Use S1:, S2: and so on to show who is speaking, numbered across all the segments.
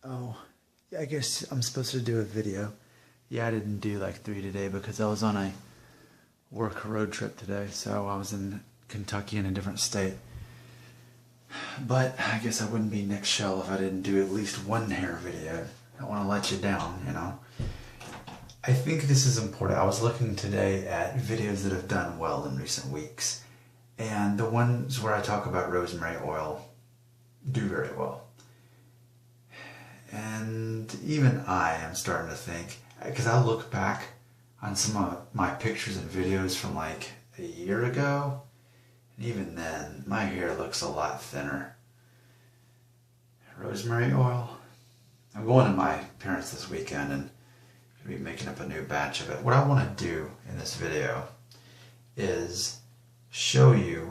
S1: Oh, yeah, I guess I'm supposed to do a video. Yeah, I didn't do like 3 today because I was on a work road trip today, so I was in Kentucky in a different state. But I guess I wouldn't be Nick Shell if I didn't do at least one hair video. I don't want to let you down, you know. I think this is important. I was looking today at videos that have done well in recent weeks, and the ones where I talk about rosemary oil do very well. And even I am starting to think, because I look back on some of my pictures and videos from like a year ago, and even then, my hair looks a lot thinner. Rosemary oil. I'm going to my parents this weekend and be making up a new batch of it. What I want to do in this video is show you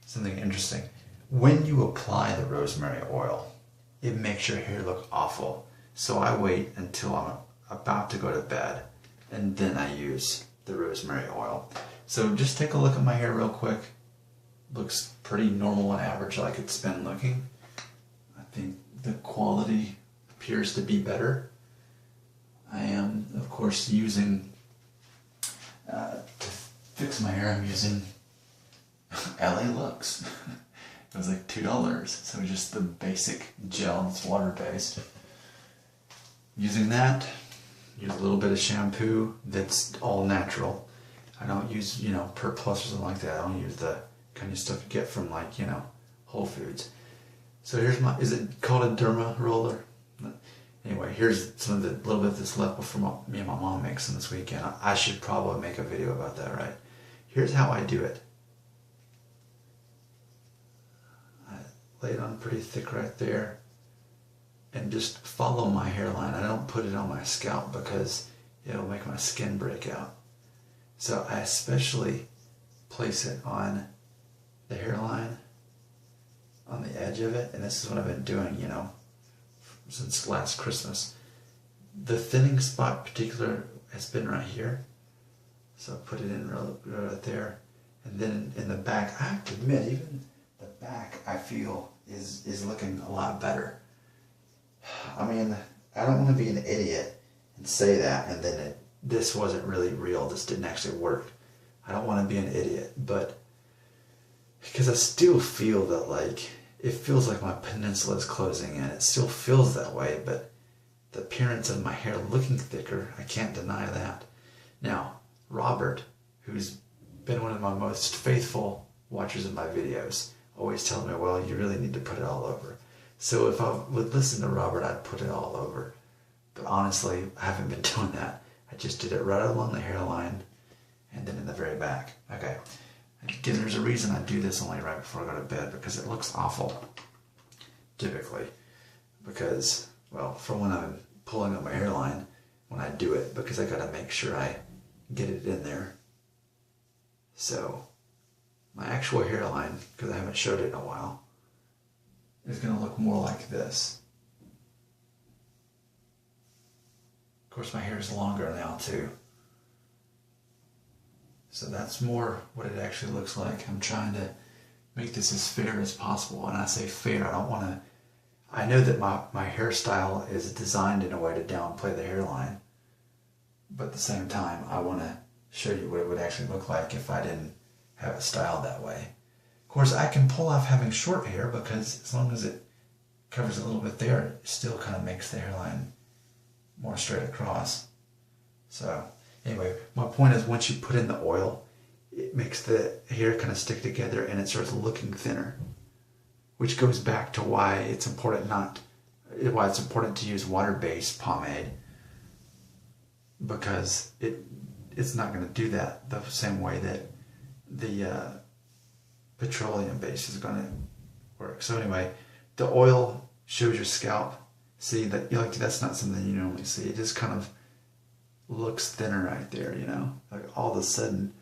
S1: something interesting. When you apply the rosemary oil, it makes your hair look awful. So I wait until I'm about to go to bed and then I use the rosemary oil. So just take a look at my hair real quick. Looks pretty normal and average like it's been looking. I think the quality appears to be better. I am, of course, using, to fix my hair, I'm using LA Lux. It was like $2, so just the basic gel that's water-based. Using that, use a little bit of shampoo that's all natural. I don't use, Per Plus or something like that. I don't use the kind of stuff you get from like, Whole Foods. So here's my, is it called a derma roller? Anyway, here's some of the little bit that's left before me and my mom makes them this weekend. I should probably make a video about that, right? Here's how I do it. I lay it on pretty thick right there and just follow my hairline. I don't put it on my scalp because it'll make my skin break out. So I especially place it on the hairline, on the edge of it, and this is what I've been doing, since last Christmas. The thinning spot particular has been right here, so I put it in right there, and then in the back, I have to admit, even the back I feel is looking a lot better. I mean, I don't want to be an idiot and say that, and then this wasn't really real, this didn't actually work. I don't want to be an idiot, but because I still feel that it feels like my peninsula is closing in. It still feels that way, but the appearance of my hair looking thicker, I can't deny that. Now, Robert, who's been one of my most faithful watchers of my videos, always tells me, well, you really need to put it all over. So if I would listen to Robert, I'd put it all over. But honestly, I haven't been doing that. I just did it right along the hairline and then in the very back. Okay. Again, there's a reason I do this only right before I go to bed, because it looks awful, typically. Because, well, for when I'm pulling up my hairline, when I do it, because I gotta make sure I get it in there. So, my actual hairline, because I haven't showed it in a while, is gonna look more like this. Of course, my hair is longer now, too. So that's more what it actually looks like. I'm trying to make this as fair as possible. And I say fair, I don't want to... I know that my hairstyle is designed in a way to downplay the hairline. But at the same time, I want to show you what it would actually look like if I didn't have it styled that way. Of course, I can pull off having short hair because as long as it covers a little bit there, it still kind of makes the hairline more straight across. So... anyway, my point is once you put in the oil, it makes the hair kind of stick together and it starts looking thinner, which goes back to why it's important to use water-based pomade, because it's not going to do that the same way that the petroleum-based is going to work. So anyway, the oil shows your scalp. See that that's not something you normally see. It just kind of looks thinner right there, like all of a sudden,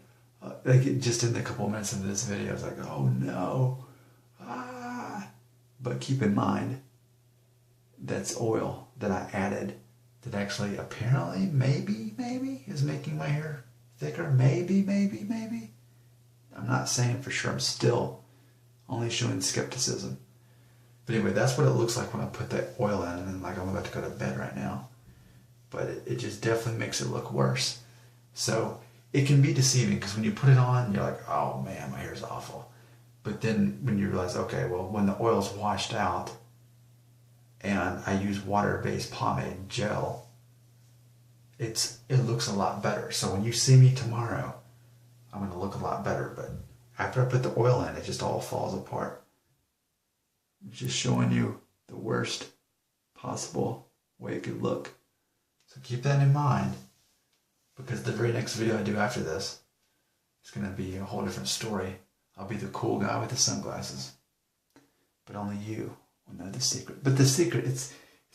S1: just in the couple of minutes of this video, I was like, oh no, but keep in mind, that's oil that I added that actually apparently, maybe, is making my hair thicker, maybe, I'm not saying for sure, I'm still only showing skepticism. But anyway, that's what it looks like when I put that oil in, and like I'm about to go to bed right now. But it just definitely makes it look worse. So it can be deceiving because when you put it on, you're like, oh man, my hair's awful. But then when you realize, okay, well, when the oil's washed out and I use water-based pomade gel, it looks a lot better. So when you see me tomorrow, I'm going to look a lot better. But after I put the oil in, it just all falls apart. I'm just showing you the worst possible way it could look. So keep that in mind, because the very next video I do after this is going to be a whole different story. I'll be the cool guy with the sunglasses. But only you will know the secret. But the secret, it's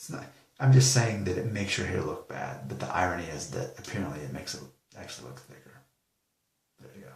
S1: not, I'm just saying that it makes your hair look bad. But the irony is that apparently it makes it actually look thicker. There you go.